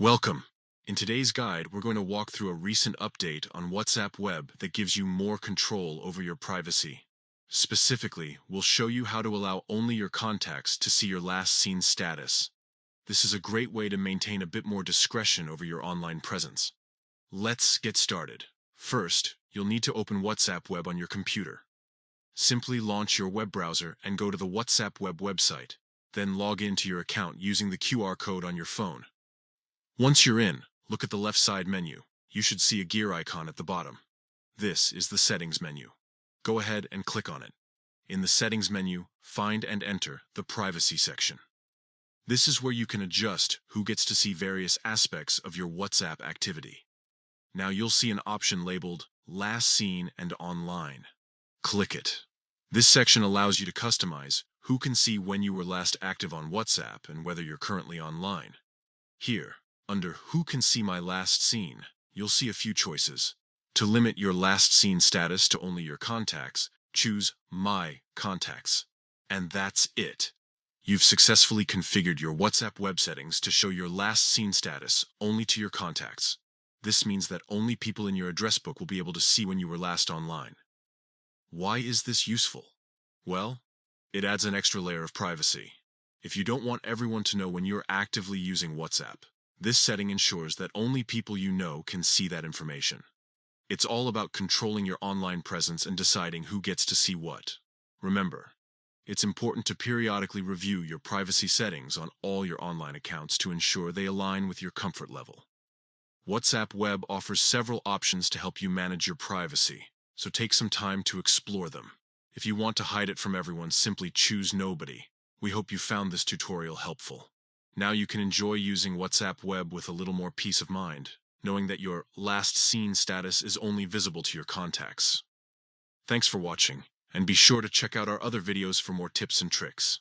Welcome. In today's guide, we're going to walk through a recent update on WhatsApp Web that gives you more control over your privacy. Specifically, we'll show you how to allow only your contacts to see your last seen status. This is a great way to maintain a bit more discretion over your online presence. Let's get started. First, you'll need to open WhatsApp Web on your computer. Simply launch your web browser and go to the WhatsApp Web website. Then log into your account using the QR code on your phone. Once you're in, look at the left side menu. You should see a gear icon at the bottom. This is the Settings menu. Go ahead and click on it. In the Settings menu, find and enter the Privacy section. This is where you can adjust who gets to see various aspects of your WhatsApp activity. Now you'll see an option labeled Last Seen and Online. Click it. This section allows you to customize who can see when you were last active on WhatsApp and whether you're currently online. Here, under Who Can See My Last Seen, you'll see a few choices. To limit your last seen status to only your contacts, choose My Contacts. And that's it. You've successfully configured your WhatsApp web settings to show your last seen status only to your contacts. This means that only people in your address book will be able to see when you were last online. Why is this useful? Well, it adds an extra layer of privacy. If you don't want everyone to know when you're actively using WhatsApp, this setting ensures that only people you know can see that information. It's all about controlling your online presence and deciding who gets to see what. Remember, it's important to periodically review your privacy settings on all your online accounts to ensure they align with your comfort level. WhatsApp Web offers several options to help you manage your privacy, so take some time to explore them. If you want to hide it from everyone, simply choose Nobody. We hope you found this tutorial helpful. Now you can enjoy using WhatsApp Web with a little more peace of mind, knowing that your last seen status is only visible to your contacts. Thanks for watching, and be sure to check out our other videos for more tips and tricks.